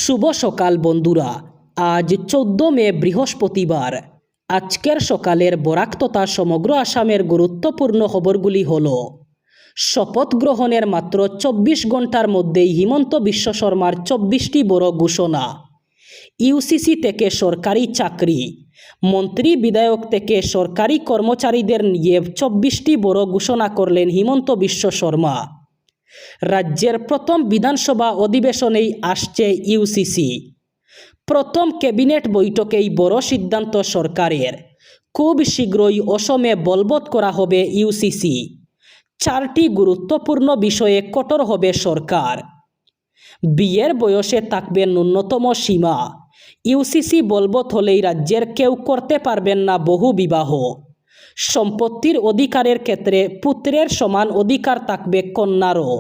শুভ সকাল বন্ধুরা। আজ 14 মে বৃহস্পতিবার। আজকের সকালের বরাক তথা সমগ্র আসামের গুরুত্বপূর্ণ খবরগুলি হল: শপথ গ্রহণের মাত্র 24 ঘন্টার মধ্যেই হিমন্ত বিশ্ব শর্মার 24টি বড় ঘোষণা। ইউসিসি থেকে সরকারি চাকরি, মন্ত্রী বিধায়ক থেকে সরকারি কর্মচারীদের নিয়ে 24টি বড় ঘোষণা করলেন হিমন্ত বিশ্ব শর্মা। রাজ্যের প্রথম বিধানসভা অধিবেশনেই আসছে ইউসিসি। প্রথম ক্যাবিনেট বৈঠকেই বড় সিদ্ধান্ত সরকারের। খুব শীঘ্রই অসমে বলবৎ করা হবে ইউসিসি। 4টি গুরুত্বপূর্ণ বিষয়ে কঠোর হবে সরকার। বিয়ের বয়সে থাকবে ন্যূনতম সীমা। ইউসিসি বলবৎ হলেই রাজ্যের কেউ করতে পারবেন না বহু বিবাহ। সম্পত্তির অধিকারের ক্ষেত্রে পুত্রের সমান অধিকার থাকবে কন্যারও।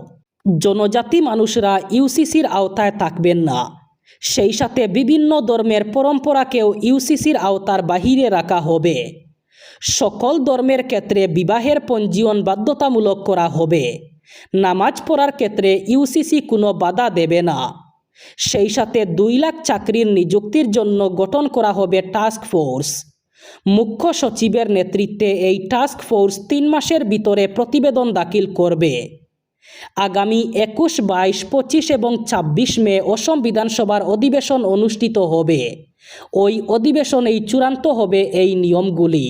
জনজাতি মানুষরা ইউসিসির আওতায় থাকবেন না। সেই সাথে বিভিন্ন ধর্মের পরম্পরাকেও ইউসিসির আওতার বাহিরে রাখা হবে। সকল ধর্মের ক্ষেত্রে বিবাহের পঞ্জীয়ন বাধ্যতামূলক করা হবে। নামাজ পড়ার ক্ষেত্রে ইউসিসি কোনো বাধা দেবে না। সেই সাথে 2 লাখ চাকরির নিযুক্তির জন্য গঠন করা হবে টাস্ক ফোর্স। মুখ্য সচিবের নেতৃত্বে এই টাস্ক ফোর্স 3 মাসের ভিতরে প্রতিবেদন দাখিল করবে। আগামী 21, 22, 25 এবং 26 মে অসম বিধানসভার অধিবেশন অনুষ্ঠিত হবে। ওই অধিবেশনেই চূড়ান্ত হবে এই নিয়মগুলি।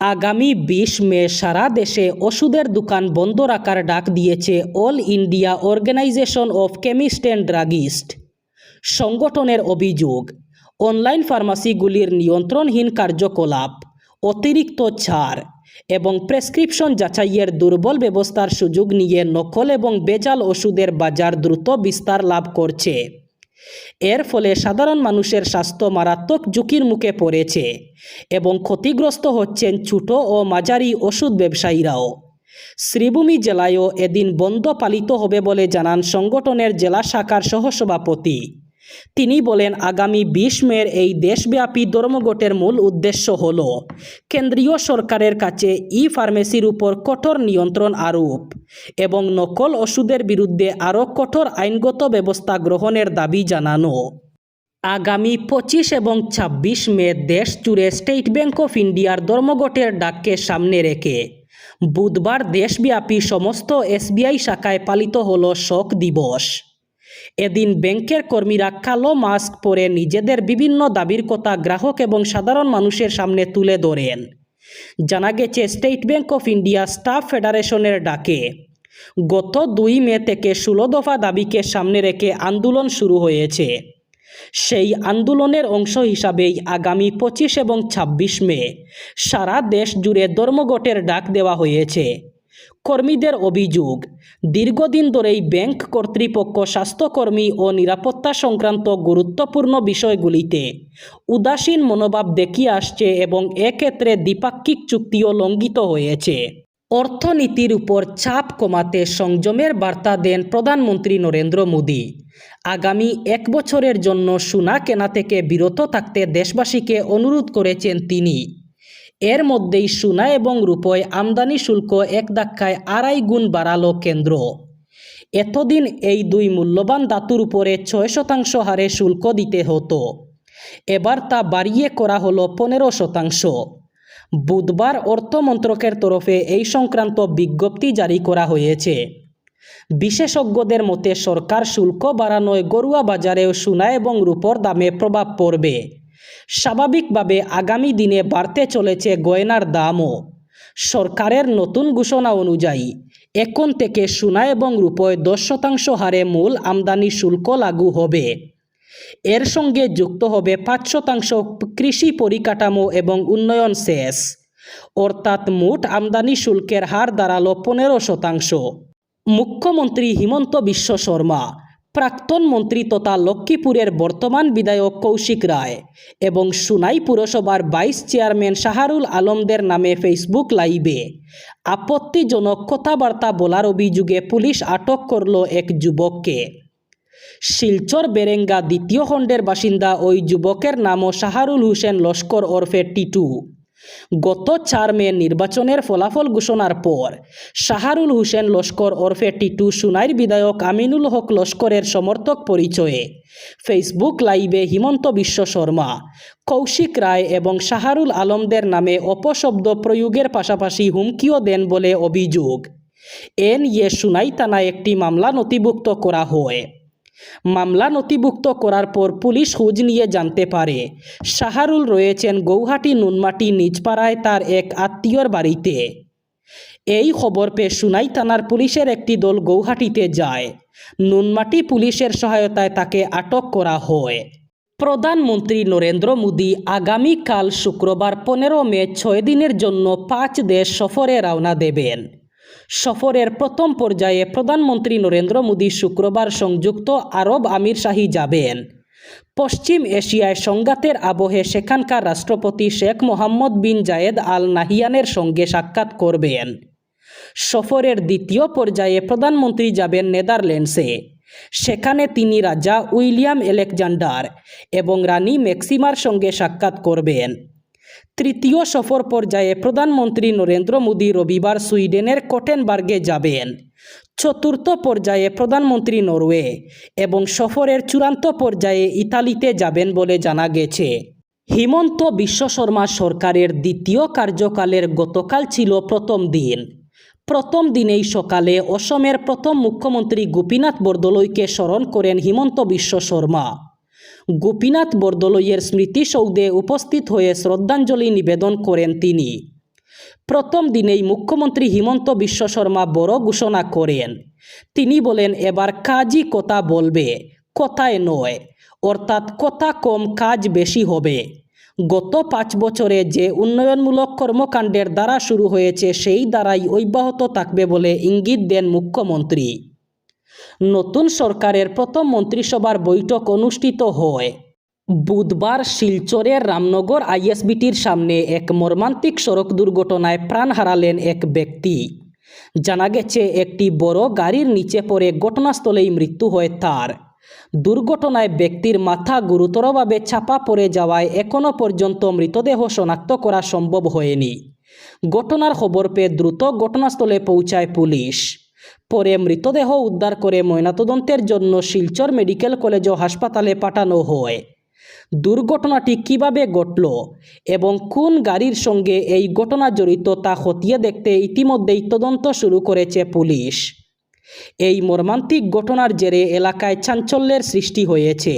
আগামী 20 মে সারা দেশে ওষুধের দোকান বন্ধ রাখার ডাক দিয়েছে all India organisation of chemist and druggist সংগঠনের অভিযোগ। অনলাইন ফার্মাসিগুলির নিয়ন্ত্রণহীন কার্যকলাপ, অতিরিক্ত ছাড় এবং প্রেসক্রিপশন যাচাইয়ের দুর্বল ব্যবস্থার সুযোগ নিয়ে নকল এবং ভেজাল ওষুধের বাজার দ্রুত বিস্তার লাভ করছে। এর ফলে সাধারণ মানুষের স্বাস্থ্য মারাত্মক ঝুঁকির মুখে পড়েছে এবং ক্ষতিগ্রস্ত হচ্ছেন ছোট ও মাঝারি ওষুধ ব্যবসায়ীরাও। শ্রীভূমি জেলায়ও এদিন বন্ধ পালিত হবে বলে জানান সংগঠনের জেলা শাখার সহসভাপতি। তিনি বলেন, আগামী 20 মের এই দেশব্যাপী ধর্মঘটের মূল উদ্দেশ্য হল কেন্দ্রীয় সরকারের কাছে ই-ফার্মেসির উপর কঠোর নিয়ন্ত্রণ আরোপ এবং নকল ওষুধের বিরুদ্ধে আরও কঠোর আইনগত ব্যবস্থা গ্রহণের দাবি জানানো। আগামী 25 এবং 26 মে দেশ জুড়ে স্টেট ব্যাংক অফ ইন্ডিয়ার ধর্মঘটের ডাককে সামনে রেখে বুধবার দেশব্যাপী সমস্ত এসবিআই শাখায় পালিত হল শোক দিবস। এদিন ব্যাংকের কর্মীরা কালো মাস্ক পরে নিজেদের বিভিন্ন দাবির কথা গ্রাহক এবং সাধারণ মানুষের সামনে তুলে ধরেন। জানা গেছে, state bank of India staff ফেডারেশনের ডাকে গত 2 মে থেকে 16 দফা দাবিকে সামনে রেখে আন্দোলন শুরু হয়েছে। সেই আন্দোলনের অংশ হিসাবেই আগামী 25 এবং 26 মে সারা দেশ জুড়ে ধর্মঘটের ডাক দেওয়া হয়েছে। কর্মীদের অভিযোগ, দীর্ঘদিন ধরেই ব্যাংক কর্তৃপক্ষ স্বাস্থ্যকর্মী ও নিরাপত্তা সংক্রান্ত গুরুত্বপূর্ণ বিষয়গুলিতে উদাসীন মনোভাব দেখিয়ে আসছে এবং এক্ষেত্রে দ্বিপাক্ষিক চুক্তিও লঙ্ঘিত হয়েছে। অর্থনীতির উপর চাপ কমাতে সংযমের বার্তা দেন প্রধানমন্ত্রী নরেন্দ্র মোদী। আগামী 1 বছরের জন্য সোনা কেনা থেকে বিরত থাকতে দেশবাসীকে অনুরোধ করেছেন তিনি। এর মধ্যেই সোনা এবং রূপোয় আমদানি শুল্ক এক ধাক্কায় 2.5 গুণ বাড়ালো কেন্দ্র। এতদিন এই 2 মূল্যবান ধাতুর উপরে 6% হারে শুল্ক দিতে হতো। এবার তা বাড়িয়ে করা হলো 15%। বুধবার অর্থ মন্ত্রকের তরফে এই সংক্রান্ত বিজ্ঞপ্তি জারি করা হয়েছে। বিশেষজ্ঞদের মতে সরকার শুল্ক বাড়ানোয় ঘরোয়া বাজারেও সোনা এবং রূপোর দামে প্রভাব পড়বে। স্বাভাবিকভাবে আগামী দিনে বাড়তে চলেছে গয়নার দামও। সরকারের নতুন ঘোষণা অনুযায়ী এখন থেকে সোনা এবং রূপোয় 10% হারে মূল আমদানি শুল্ক লাগু হবে। এর সঙ্গে যুক্ত হবে 5% কৃষি পরিকাঠামো এবং উন্নয়ন সেস, অর্থাৎ মোট আমদানি শুল্কের হার দাঁড়ালো 15%। মুখ্যমন্ত্রী হিমন্ত বিশ্ব শর্মা, প্রাক্তন মন্ত্রী তথা লক্ষ্মীপুরের বর্তমান বিধায়ক কৌশিক রায় এবং সুনাই পুরসভার ভাইস চেয়ারম্যান শাহরুল আলমদের নামে ফেসবুক লাইভে আপত্তিজনক কথাবার্তা বলার অভিযোগে পুলিশ আটক করল এক যুবককে। শিলচর বেরেঙ্গা 2য় খণ্ডের বাসিন্দা ওই যুবকের নামও শাহরুল হোসেন লস্কর ওরফে টিটু। গত 4 মে নির্বাচনের ফলাফল ঘোষণার পর শাহরুল হোসেন লস্কর ওরফে টিটু সুনাইর বিধায়ক আমিনুল হক লস্করের সমর্থক পরিচয়ে ফেসবুক লাইভে হিমন্ত বিশ্ব শর্মা, কৌশিক রায় এবং শাহরুল আলমদের নামে অপশব্দ প্রয়োগের পাশাপাশি হুমকিও দেন বলে অভিযোগ। এ নিয়ে সুনাই থানায় একটি মামলা নথিভুক্ত করা হয়। মামলা নথিভুক্ত করার পর পুলিশ খোঁজ নিয়ে জানতে পারে শাহরুল রয়েছেন গৌহাটি নুনমাটি নিজপাড়ায় তার এক আত্মীয়র বাড়িতে। এই খবর পেয়ে সুনাই থানার পুলিশের একটি দল গৌহাটিতে যায়। নুনমাটি পুলিশের সহায়তায় তাকে আটক করা হয়। প্রধানমন্ত্রী নরেন্দ্র মোদী আগামীকাল শুক্রবার 15 মে 6 দিনের জন্য 5 দেশ সফরে রওনা দেবেন। সফরের প্রথম পর্যায়ে প্রধানমন্ত্রী নরেন্দ্র মোদী শুক্রবার সংযুক্ত আরব আমিরশাহী যাবেন। পশ্চিম এশিয়ায় সংঘাতের আবহে সেখানকার রাষ্ট্রপতি শেখ মোহাম্মদ বিন জায়েদ আল নাহিয়ানের সঙ্গে সাক্ষাৎ করবেন। সফরের দ্বিতীয় পর্যায়ে প্রধানমন্ত্রী যাবেন নেদারল্যান্ডসে। সেখানে তিনি রাজা উইলিয়াম আলেকজান্ডার এবং রানী ম্যাক্সিমার সঙ্গে সাক্ষাৎ করবেন। তৃতীয় সফর পর্যায়ে প্রধানমন্ত্রী নরেন্দ্র মোদী রবিবার সুইডেনের কোটেনবার্গে যাবেন। চতুর্থ পর্যায়ে প্রধানমন্ত্রী নরওয়ে এবং সফরের চূড়ান্ত পর্যায়ে ইতালিতে যাবেন বলে জানা গেছে। হিমন্ত বিশ্ব শর্মা সরকারের দ্বিতীয় কার্যকালের গতকাল ছিল প্রথম দিন। প্রথম দিনেই সকালে অসমের প্রথম মুখ্যমন্ত্রী গোপীনাথ বরদলৈকে স্মরণ করেন হিমন্ত বিশ্ব শর্মা। গোপীনাথ বরদলৈয়ের স্মৃতিসৌধে উপস্থিত হয়ে শ্রদ্ধাঞ্জলি নিবেদন করেন তিনি। প্রথম দিনেই মুখ্যমন্ত্রী হিমন্ত বিশ্ব শর্মা বড় ঘোষণা করেন। তিনি বলেন, এবার কাজই কথা বলবে, কথায় নয়, অর্থাৎ কথা কম কাজ বেশি হবে। গত 5 বছরে যে উন্নয়নমূলক কর্মকাণ্ডের দ্বারা শুরু হয়েছে সেই দ্বারাই অব্যাহত থাকবে বলে ইঙ্গিত দেন মুখ্যমন্ত্রী। নতুন সরকারের প্রথম মন্ত্রিসভার বৈঠক অনুষ্ঠিত হয়। বুধবার শিলচরের রামনগর আইএসবিটির সামনে এক মর্মান্তিক সড়ক দুর্ঘটনায় প্রাণ হারালেন এক ব্যক্তি। জানা গেছে একটি বড় গাড়ির নিচে পড়ে ঘটনাস্থলেই মৃত্যু হয় তার। দুর্ঘটনায় ব্যক্তির মাথা গুরুতরভাবে চাপা পড়ে যাওয়ায় এখনও পর্যন্ত মৃতদেহ শনাক্ত করা সম্ভব হয়নি। ঘটনার খবর পেয়ে দ্রুত ঘটনাস্থলে পৌঁছায় পুলিশ। পরে মৃতদেহ উদ্ধার করে ময়নাতদন্তের জন্য শিলচর মেডিকেল কলেজ ও হাসপাতালে পাঠানো হয়। দুর্ঘটনাটি কিভাবে ঘটল এবং কোন গাড়ির সঙ্গে এই ঘটনা জড়িত তা খতিয়ে দেখতে ইতিমধ্যেই তদন্ত শুরু করেছে পুলিশ। এই মর্মান্তিক ঘটনার জেরে এলাকায় চাঞ্চল্যের সৃষ্টি হয়েছে।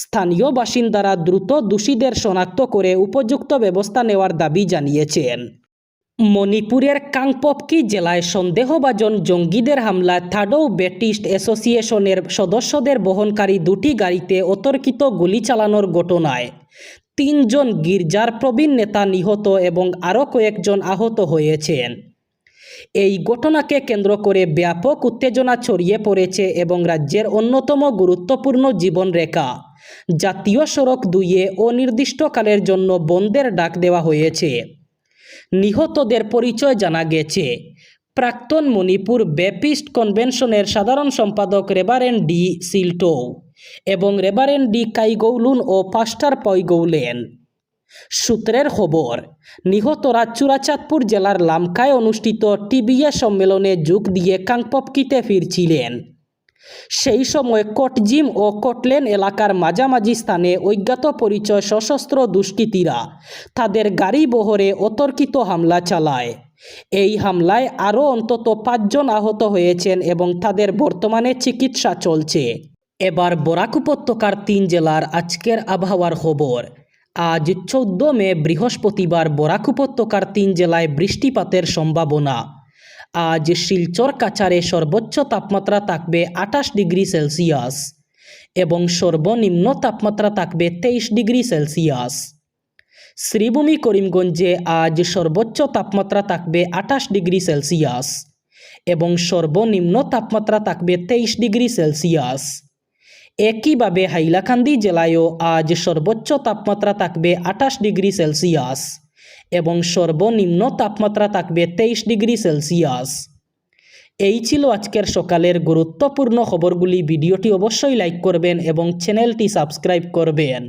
স্থানীয় বাসিন্দারা দ্রুত দোষীদের শনাক্ত করে উপযুক্ত ব্যবস্থা নেওয়ার দাবি জানিয়েছেন। মণিপুরের কাংপোকপি জেলায় সন্দেহভাজন জঙ্গিদের হামলায় থাডৌ ব্যাপ্টিস্ট অ্যাসোসিয়েশনের সদস্যদের বহনকারী 2টি গাড়িতে অতর্কিত গুলি চালানোর ঘটনায় 3 জন গির্জার প্রবীণ নেতা নিহত এবং আরও কয়েকজন আহত হয়েছেন। এই ঘটনাকে কেন্দ্র করে ব্যাপক উত্তেজনা ছড়িয়ে পড়েছে এবং রাজ্যের অন্যতম গুরুত্বপূর্ণ জীবনরেখা জাতীয় সড়ক 2-এ অনির্দিষ্টকালের জন্য বন্ধের ডাক দেওয়া হয়েছে। নিহতদের পরিচয় জানা গেছে। প্রাক্তন মণিপুর ব্যাপটিস্ট কনভেনশনের সাধারণ সম্পাদক রেভারেন্ড ডি সিলটো এবং রেভারেন্ড ডি কাইগৌলুন ও পাস্টার পয়গৌলেন। সূত্রের খবর, নিহতরা চুরাচাঁদপুর জেলার লামকায় অনুষ্ঠিত টিবিএ সম্মেলনে যোগ দিয়ে কাংপোকপিতে ফিরছিলেন। সেই সময় কোটজিম ও কোটলেন এলাকার মাঝামাঝি স্থানে অজ্ঞাত পরিচয় সশস্ত্র দুষ্কৃতীরা তাদের গাড়ি বহরে অতর্কিত হামলা চালায়। এই হামলায় আরও অন্তত 5 জন আহত হয়েছেন এবং তাদের বর্তমানে চিকিৎসা চলছে। এবার বরাক উপত্যকার 3 জেলার আজকের আবহাওয়ার খবর। আজ 14 মে বৃহস্পতিবার বরাক উপত্যকার 3 জেলায় বৃষ্টিপাতের সম্ভাবনা। আজ শিলচর কাছাড়ে সর্বোচ্চ তাপমাত্রা থাকবে 28 ডিগ্রি সেলসিয়াস এবং সর্বনিম্ন তাপমাত্রা থাকবে 23 ডিগ্রি সেলসিয়াস। শ্রীভূমি করিমগঞ্জে আজ সর্বোচ্চ তাপমাত্রা থাকবে 28 ডিগ্রি সেলসিয়াস এবং সর্বনিম্ন তাপমাত্রা থাকবে 23 ডিগ্রি সেলসিয়াস। একইভাবে হাইলাকান্দি জেলায়ও আজ সর্বোচ্চ তাপমাত্রা থাকবে 28 ডিগ্রি সেলসিয়াস এবং সর্বনিম্ন তাপমাত্রা থাকবে 23 ডিগ্রি সেলসিয়াস। এই ছিল আজকের সকালের গুরুত্বপূর্ণ খবরগুলি। ভিডিওটি অবশ্যই লাইক করবেন এবং চ্যানেলটি সাবস্ক্রাইব করবেন।